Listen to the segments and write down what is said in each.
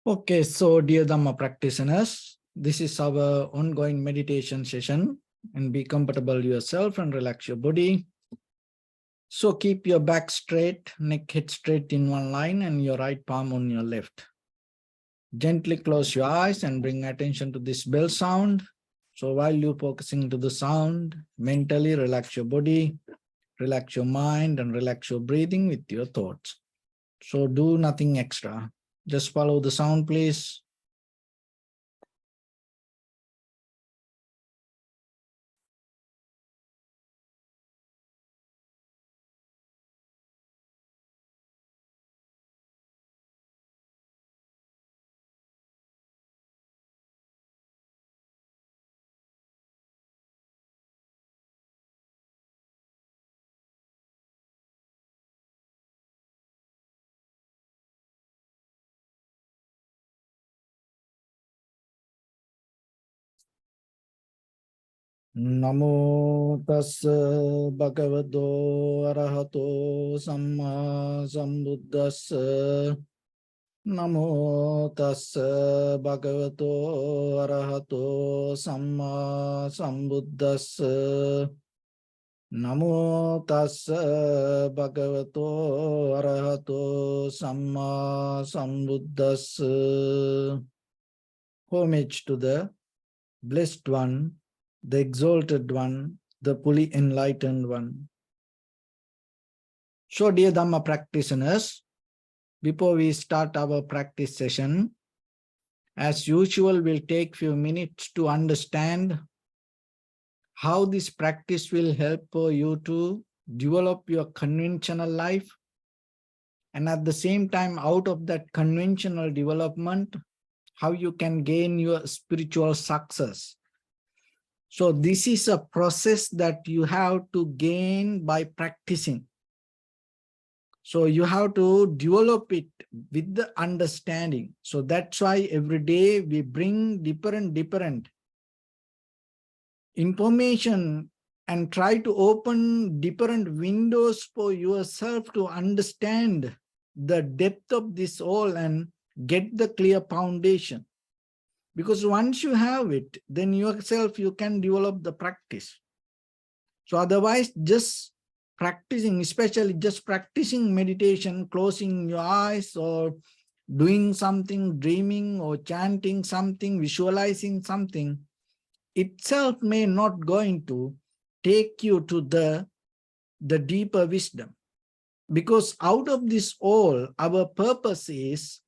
Okay, so dear Dhamma practitioners, this is our ongoing meditation session, and be comfortable yourself and relax your body. So keep your back straight, neck head straight in one line and your right palm on your left. Gently close your eyes and bring attention to this bell sound. So while you're focusing to the sound, mentally relax your body, relax your mind and relax your breathing with your thoughts. So do nothing extra. Just follow the sound, please. Namo tassa bhagavato arahato samma sambuddhassa. Namo tassa bhagavato arahato samma sambuddhassa. Namo tassa bhagavato arahato samma sambuddhassa. Homage to the Blessed One, the Exalted One, the fully enlightened One. So, dear Dhamma practitioners, before we start our practice session, as usual, we'll take few minutes to understand how this practice will help you to develop your conventional life, and at the same time, out of that conventional development, how you can gain your spiritual success. So this is a process that you have to gain by practicing. So you have to develop it with the understanding. So that's why every day we bring different information and try to open different windows for yourself to understand the depth of this all and get the clear foundation. Because once you have it, then yourself, you can develop the practice. So otherwise, just practicing, especially just practicing meditation, closing your eyes or doing something, dreaming or chanting something, visualizing something, itself may not going to take you to the deeper wisdom. Because out of this all, our purpose is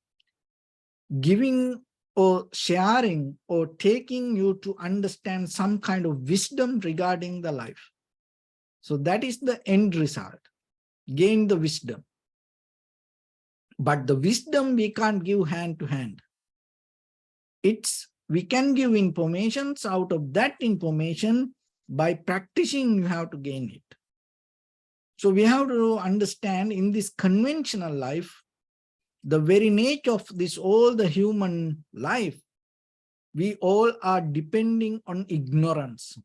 giving or sharing or taking you to understand some kind of wisdom regarding the life. So that is the end result, gain the wisdom. But the wisdom we can't give hand to hand. We can give information. Out of that information, by practicing, you have to gain it. So we have to understand in this conventional life, the very nature of this, all the human life, we all are depending on ignorance.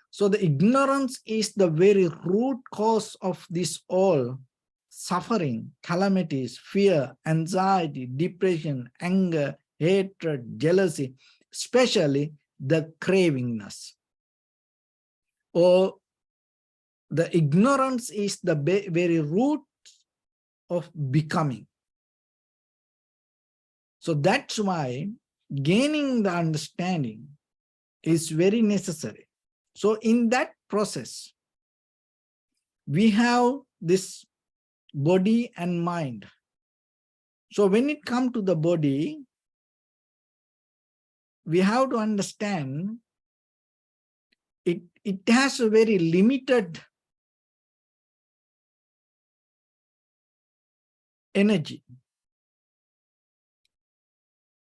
So the ignorance is the very root cause of this all suffering, calamities, fear, anxiety, depression, anger, hatred, jealousy, especially the cravingness. Or the ignorance is the very root of becoming. So that's why gaining the understanding is very necessary. So in that process, we have this body and mind. So when it comes to the body, we have to understand it has a very limited energy.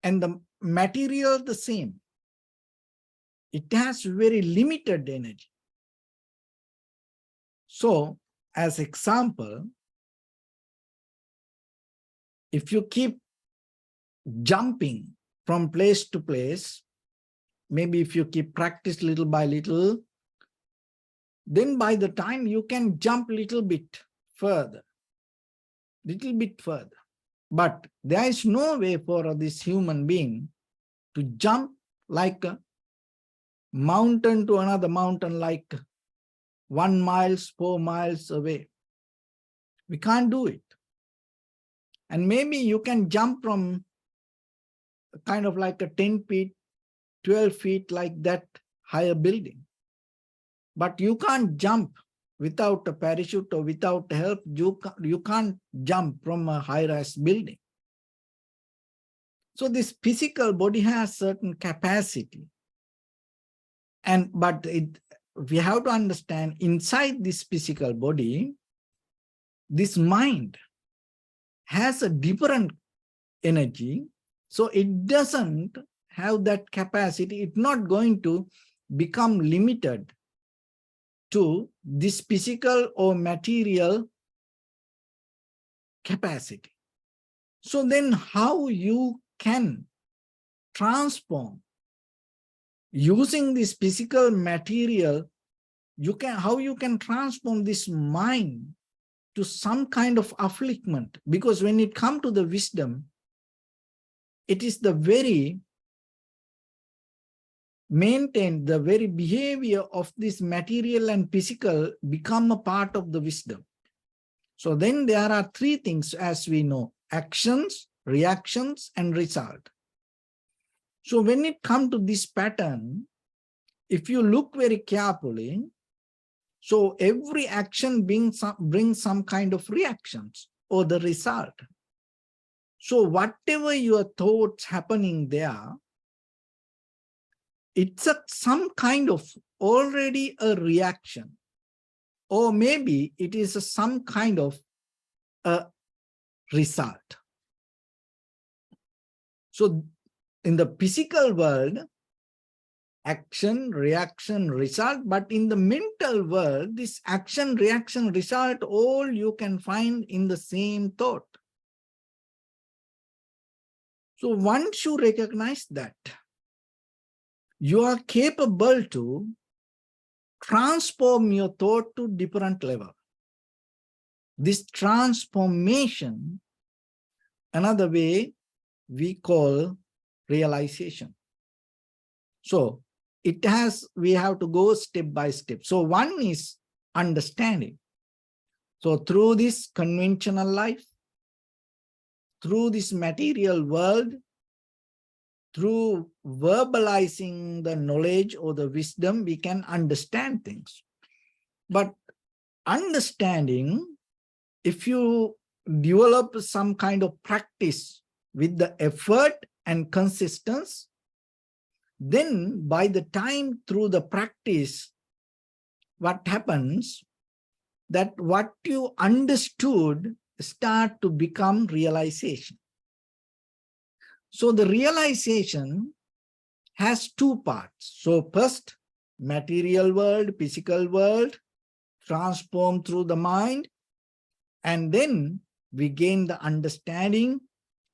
And the material the same. It has very limited energy. So, as example, if you keep jumping from place to place, maybe if you keep practice little by little, then by the time you can jump little bit further. But there is no way for this human being to jump like a mountain to another mountain, like 1 mile, 4 miles away. We can't do it. And maybe you can jump from kind of like a 10 feet, 12 feet, like that higher building. But you can't jump without a parachute or without help. You can't jump from a high-rise building. So this physical body has certain capacity. But we have to understand, inside this physical body, this mind has a different energy. So it doesn't have that capacity. It's not going to become limited to this physical or material capacity. So then how you can transform using this physical material, how you can transform this mind to some kind of affliction? Because when it comes to the wisdom, it is the very behavior of this material and physical become a part of the wisdom. So then there are 3 things, as we know: actions, reactions, and result. So when it comes to this pattern, if you look very carefully, so every action brings some kind of reactions or the result. So whatever your thoughts happening there, it's some kind of already a reaction, or maybe it is some kind of a result. So in the physical world, action, reaction, result, but in the mental world, this action, reaction, result, all you can find in the same thought. So once you recognize that, you are capable to transform your thought to different level. This transformation, another way we call realization. So we have to go step by step. So one is understanding. So through this conventional life, through this material world, through verbalizing the knowledge or the wisdom, we can understand things. But understanding, if you develop some kind of practice with the effort and consistency, then by the time through the practice, what happens, that what you understood start to become realization. So the realization has 2 parts. So first, material world, physical world, transformed through the mind, and then we gain the understanding.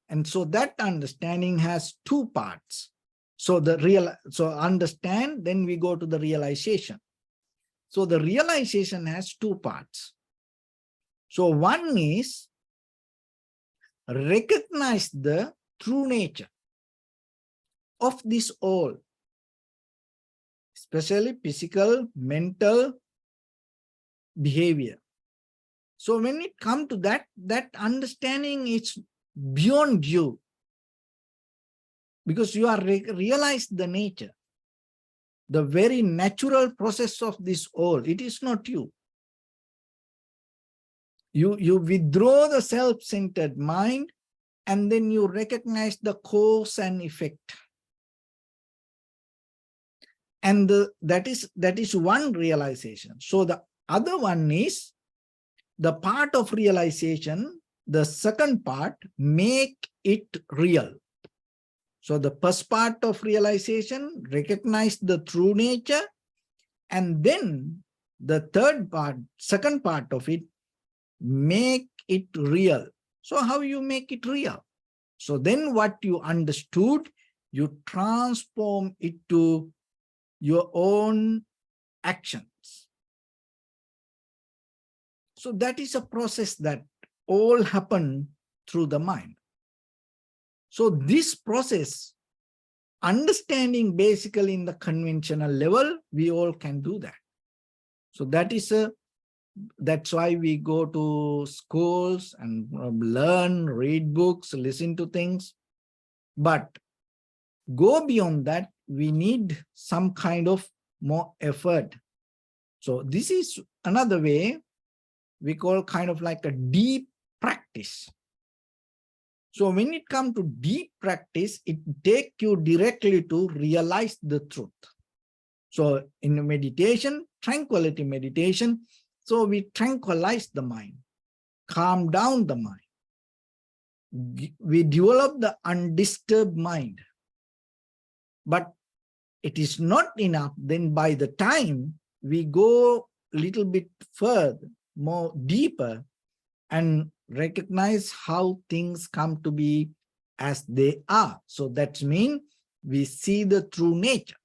And so that understanding has 2 parts. So understand, then we go to the realization. So the realization has 2 parts. So one is recognize the true nature of this all, especially physical, mental behavior. So when it comes to that understanding is beyond you, because you are realize the nature, the very natural process of this all. It is not you. You withdraw the self-centered mind, and then you recognize the cause and effect. And that is one realization. So the other one is the part of realization, the second part, make it real. So the first part of realization, recognize the true nature, and then the second part of it, make it real. So how you make it real? So then what you understood, you transform it to your own actions. So that is a process that all happen through the mind. So this process, understanding basically in the conventional level, we all can do that. So that's why we go to schools and learn, read books, listen to things. But go beyond that, we need some kind of more effort. So this is another way we call kind of like a deep practice. So when it comes to deep practice, it takes you directly to realize the truth. So in meditation, tranquility meditation, so we tranquilize the mind, calm down the mind. We develop the undisturbed mind. But it is not enough. Then by the time we go a little bit further, more deeper, and recognize how things come to be as they are. So that means we see the true nature.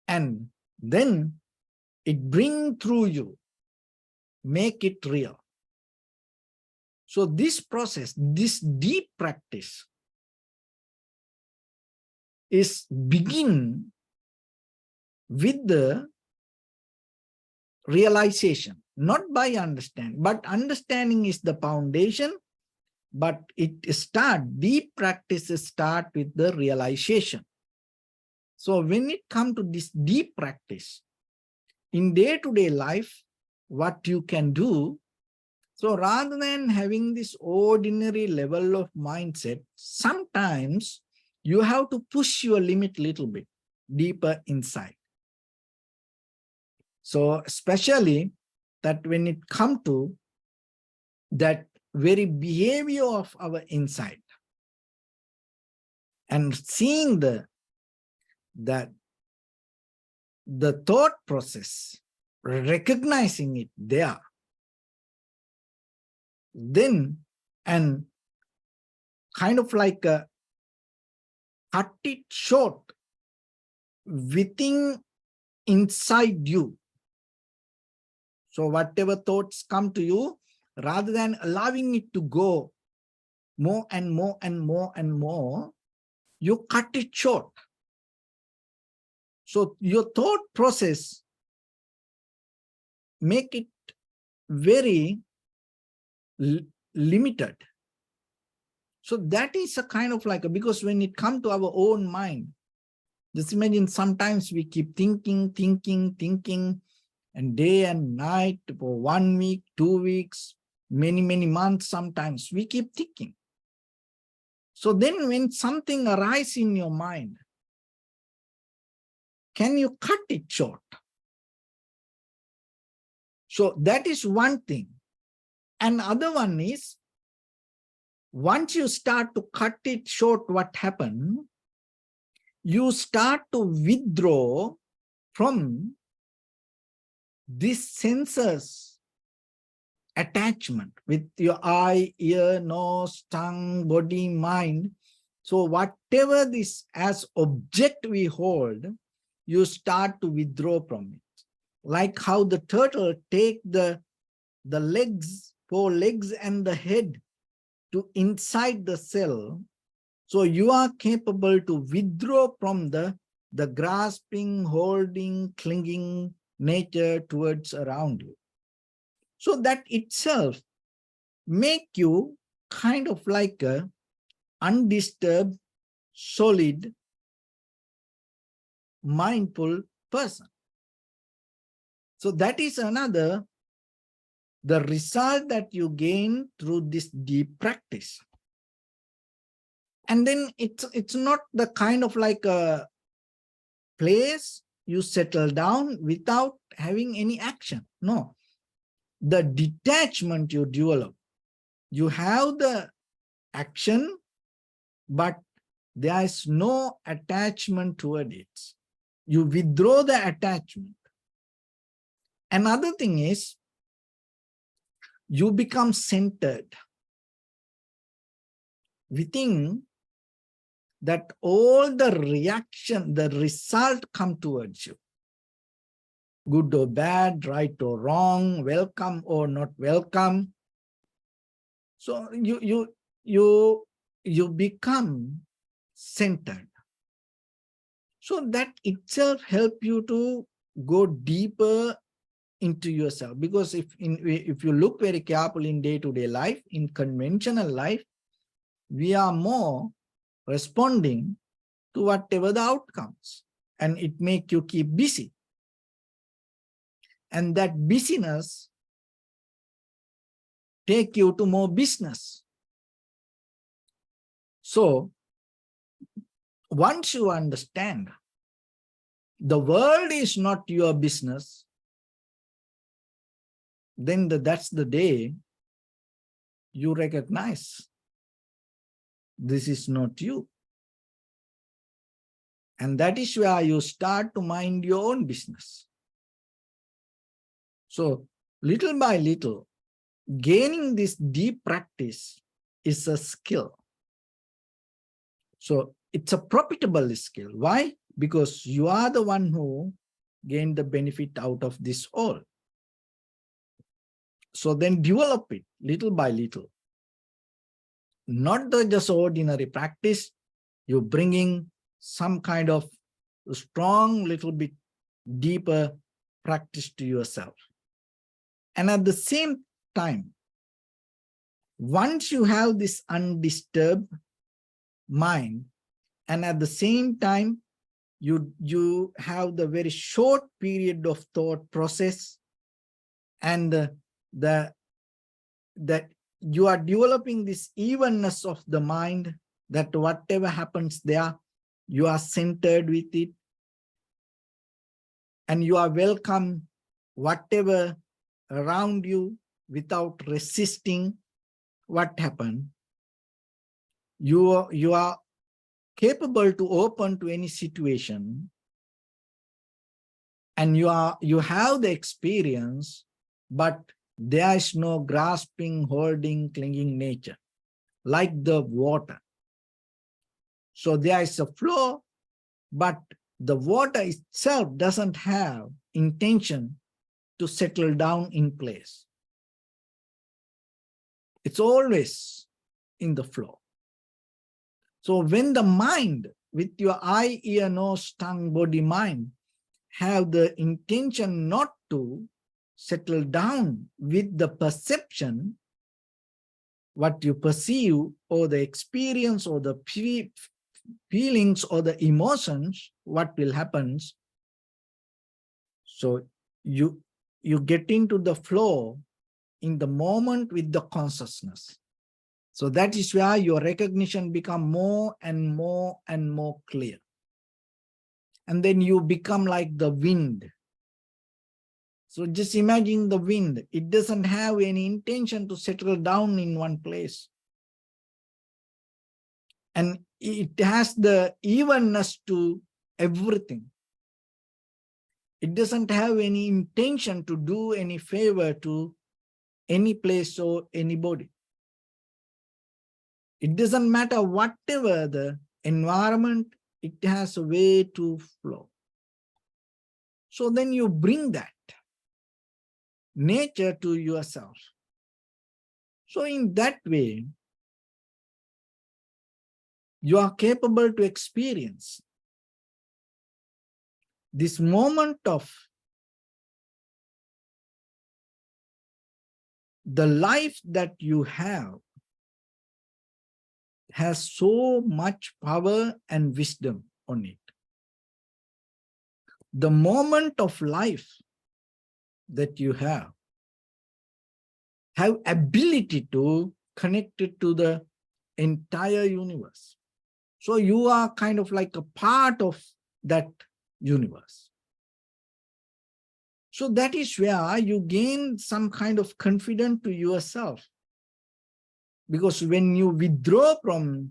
And then it brings through you, make it real. So this process, this deep practice is begin with the realization, not by understanding, but understanding is the foundation, but deep practices start with the realization. So when it comes to this deep practice, in day-to-day life, what you can do, so rather than having this ordinary level of mindset, sometimes you have to push your limit a little bit deeper inside. So especially that when it comes to that very behavior of our inside and seeing the thought process, recognizing it there, then and kind of like cut it short within inside you. So whatever thoughts come to you, rather than allowing it to go more and more and more and more, you cut it short. So your thought process, make it very limited. So that is a kind of like, because when it comes to our own mind, just imagine sometimes we keep thinking, and day and night for 1 week, 2 weeks, many months, sometimes we keep thinking. So then when something arises in your mind, can you cut it short? So that is one thing. And other one is, once you start to cut it short, what happens? You start to withdraw from this senses attachment with your eye, ear, nose, tongue, body, mind. So whatever this as object we hold, you start to withdraw from it. Like how the turtle take the legs, 4 legs and the head to inside the cell. So you are capable to withdraw from the grasping, holding, clinging nature towards around you. So that itself make you kind of like a undisturbed, solid, mindful person. So that is another, the result that you gain through this deep practice. And then it's not the kind of like a place you settle down without having any action. No, the detachment you develop. You have the action, but there is no attachment toward it. You withdraw the attachment. Another thing is, you become centered within that all the reaction, the result come towards you. Good or bad, right or wrong, welcome or not welcome. So you become centered. So that itself help you to go deeper into yourself. Because if you look very carefully in day-to-day life, in conventional life, we are more responding to whatever the outcomes, and it make you keep busy. And that busyness take you to more business. So once you understand the world is not your business, then that's the day you recognize this is not you. And that is where you start to mind your own business. So little by little, gaining this deep practice is a skill. So it's a profitable skill. Why? Because you are the one who gained the benefit out of this all. So then develop it little by little. Not the just ordinary practice, you're bringing some kind of strong, little bit deeper practice to yourself. And at the same time, once you have this undisturbed mind, and at the same time, you have the very short period of thought process, and that you are developing this evenness of the mind, that whatever happens there, you are centered with it, and you are welcome whatever around you without resisting what happened. You are capable to open to any situation, and you have the experience, but there is no grasping, holding, clinging nature like the water. So there is a flow, but the water itself doesn't have intention to settle down in place. It's always in the flow. So when the mind, with your eye, ear, nose, tongue, body, mind, have the intention not to settle down with the perception, what you perceive, or the experience, or the feelings, or the emotions, what will happen? So you get into the flow in the moment with the consciousness. So that is where your recognition become more and more and more clear. And then you become like the wind. So just imagine the wind. It doesn't have any intention to settle down in one place. And it has the evenness to everything. It doesn't have any intention to do any favor to any place or anybody. It doesn't matter whatever the environment, it has a way to flow. So then you bring that nature to yourself. So in that way, you are capable to experience this moment of the life that you have has so much power and wisdom on it. The moment of life that you have ability to connect it to the entire universe. So you are kind of like a part of that universe. So that is where you gain some kind of confidence to yourself. Because when you withdraw from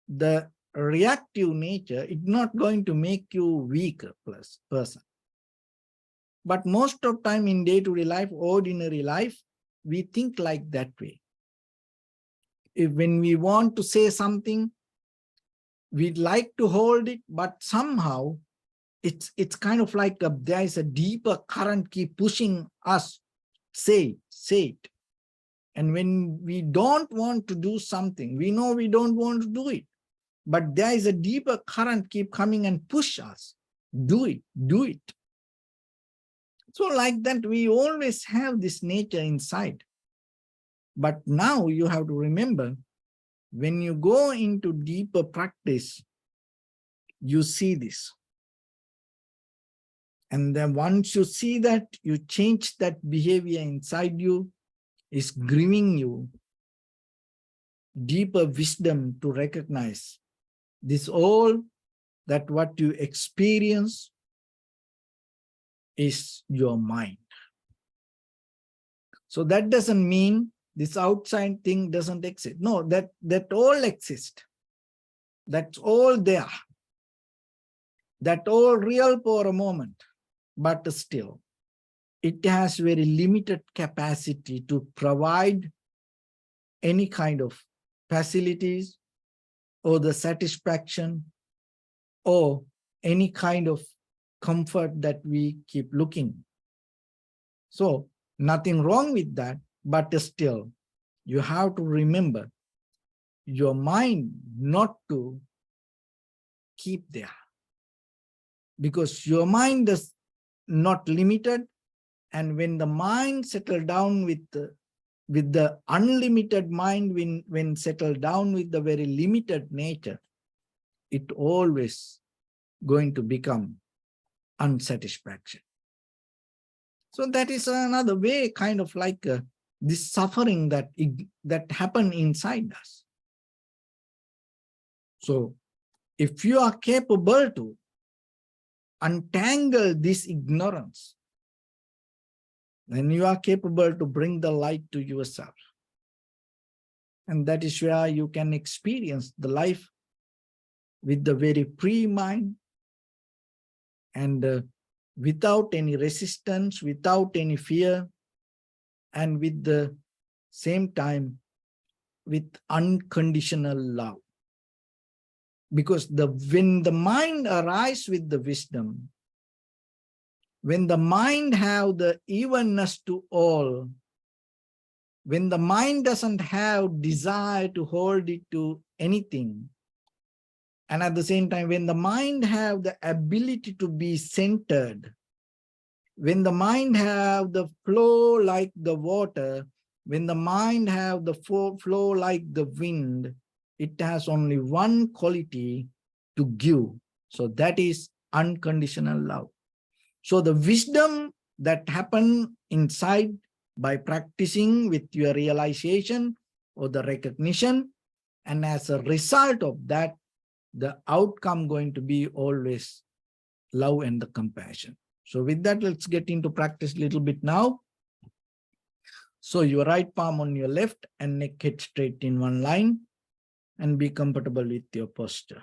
the reactive nature, it's not going to make you weaker person. But most of the time in day-to-day life, ordinary life, we think like that way. When we want to say something, we'd like to hold it, but somehow it's kind of like there is a deeper current keep pushing us, say it. And when we don't want to do something, we know we don't want to do it, but there is a deeper current keep coming and push us. Do it, do it. So like that, we always have this nature inside. But now you have to remember, when you go into deeper practice, you see this. And then once you see that, you change that behavior inside you, is giving you deeper wisdom to recognize this all, that what you experience is your mind. So that doesn't mean this outside thing doesn't exist. No, that all exists. That's all there. That all real for a moment, but still, it has very limited capacity to provide any kind of facilities or the satisfaction or any kind of comfort that we keep looking. So nothing wrong with that, but still, you have to remember your mind not to keep there, because your mind is not limited. And when the mind settle down with the unlimited mind, when settle down with the very limited nature, it always going to become unsatisfaction. So that is another way, kind of like this suffering that happen inside us. So if you are capable to untangle this ignorance, then you are capable to bring the light to yourself. And that is where you can experience the life with the very free mind, and without any resistance, without any fear, and with the same time with unconditional love. Because when the mind arises with the wisdom, when the mind have the evenness to all, when the mind doesn't have desire to hold it to anything, and at the same time, when the mind have the ability to be centered, when the mind have the flow like the water, when the mind have the flow like the wind, it has only one quality to give. So that is unconditional love. So the wisdom that happen inside by practicing with your realization or the recognition, and as a result of that, the outcome going to be always love and the compassion. So with that, let's get into practice a little bit now. So your right palm on your left and neck head straight in one line, and be comfortable with your posture.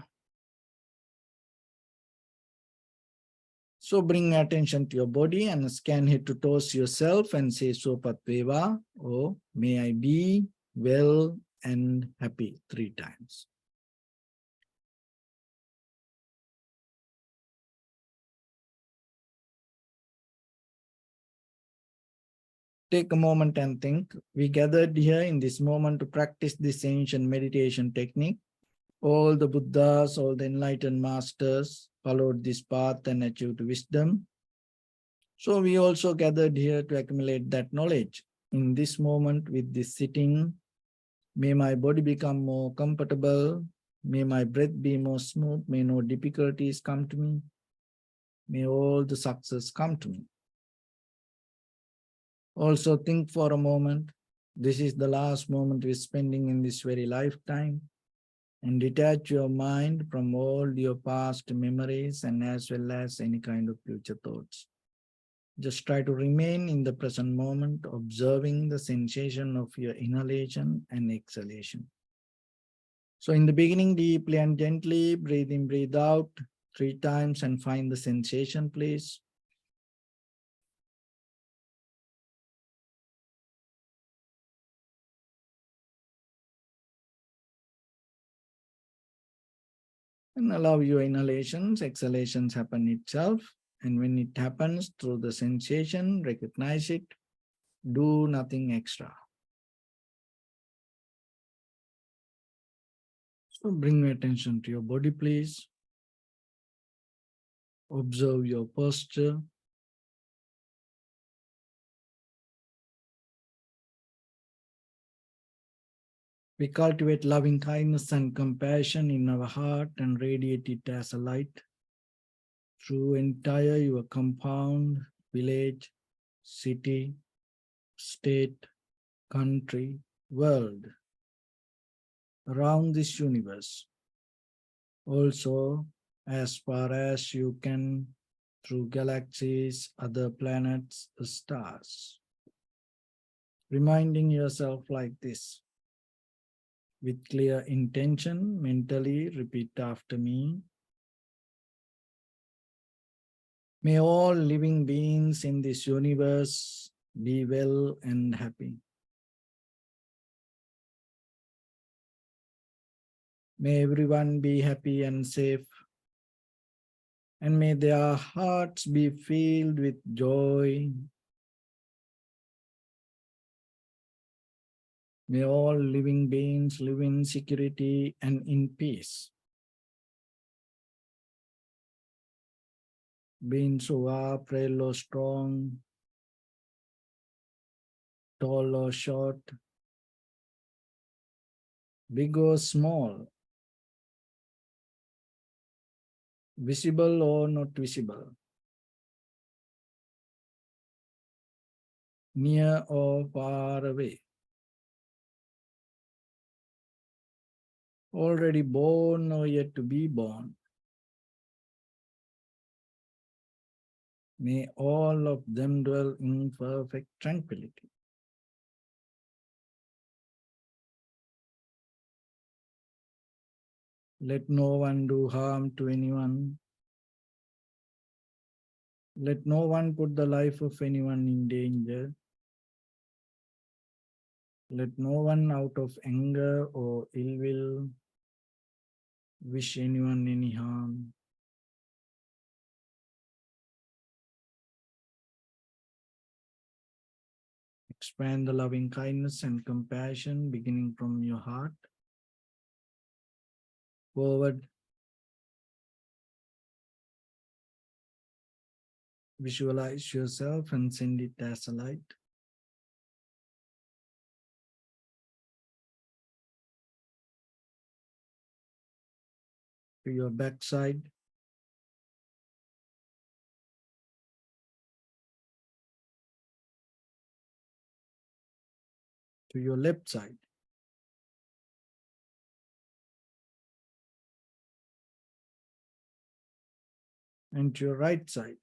So bring attention to your body and scan head to toes yourself and say Sopat Veva, or may I be well and happy 3 times. Take a moment and think. We gathered here in this moment to practice this ancient meditation technique. All the Buddhas, all the enlightened masters followed this path and achieved wisdom. So we also gathered here to accumulate that knowledge. In this moment with this sitting, may my body become more comfortable. May my breath be more smooth. May no difficulties come to me. May all the success come to me. Also think for a moment, this is the last moment we're spending in this very lifetime, and detach your mind from all your past memories and as well as any kind of future thoughts. Just try to remain in the present moment, observing the sensation of your inhalation and exhalation. So in the beginning, deeply and gently, breathe in, breathe out 3 times and find the sensation, please. And allow your inhalations, exhalations happen itself. And when it happens through the sensation, recognize it. Do nothing extra. So bring your attention to your body, please. Observe your posture. We cultivate loving kindness and compassion in our heart and radiate it as a light through entire your compound, village, city, state, country, world, around this universe. Also, as far as you can, through galaxies, other planets, stars. Reminding yourself like this. With clear intention, mentally repeat after me. May all living beings in this universe be well and happy. May everyone be happy and safe. And may their hearts be filled with joy. May all living beings live in security and in peace. Beings who are frail or strong, tall or short, big or small, visible or not visible, near or far away, already born or yet to be born. May all of them dwell in perfect tranquility. Let no one do harm to anyone. Let no one put the life of anyone in danger. Let no one out of anger or ill will wish anyone any harm. Expand the loving kindness and compassion beginning from your heart forward. Visualize yourself and send it as a light. To your backside, to your left side, and to your right side.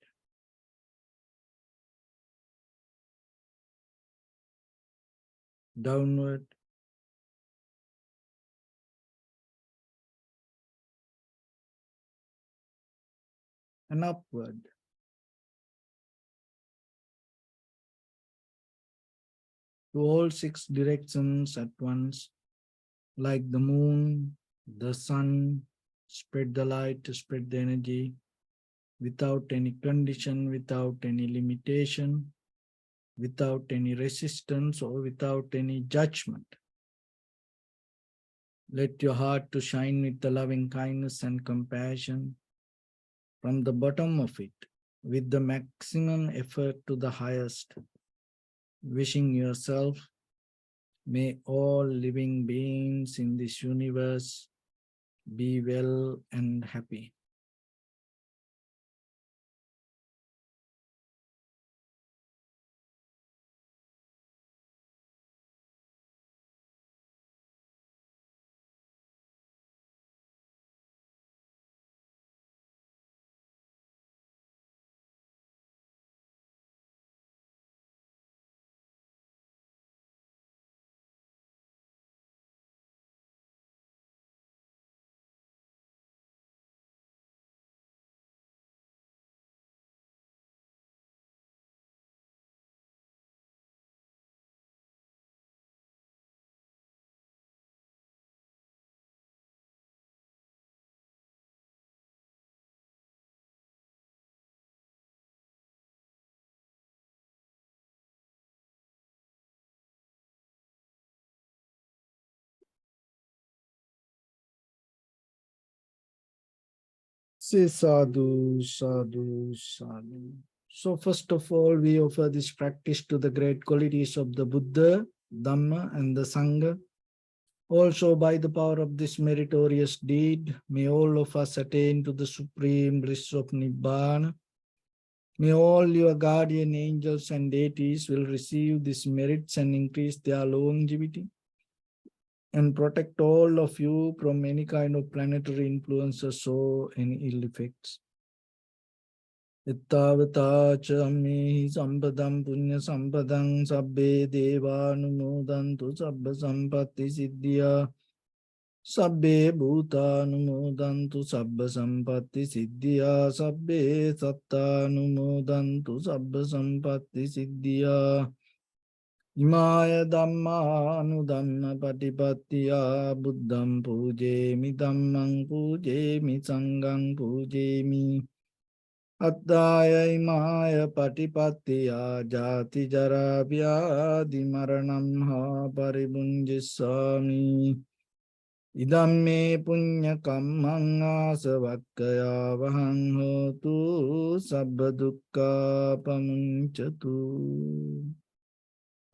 Downward, and upward. To all 6 directions at once, like the moon, the sun, spread the light, spread the energy, without any condition, without any limitation, without any resistance, or without any judgment. Let your heart to shine with the loving kindness and compassion from the bottom of it, with the maximum effort to the highest, wishing yourself, may all living beings in this universe be well and happy. Say sadhu, sadhu, sadhu. So first of all, we offer this practice to the great qualities of the Buddha, Dhamma, and the Sangha. Also, by the power of this meritorious deed, may all of us attain to the supreme bliss of Nibbana. May all your guardian angels and deities will receive these merits and increase their longevity and protect all of you from any kind of planetary influences or any ill effects. Ittavata cha ammehi sampadam punya sampadam sabbe devanumodantu sabba sampatti siddhya sabbe bhutanumodantu sabba sampatti siddhya sabbe sattanumodantu sabba sampatti siddhya Imaya dhamma anudhamma patipattiya buddham pujemi dhammam pujemi sangham pujemi Attaya imaya patipattiya jati jara vyadi maranam ha paribunjissami Idamme punya kammang asavakkaya vahang hotu sabba dukkha pamuncatu.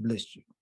Bless you.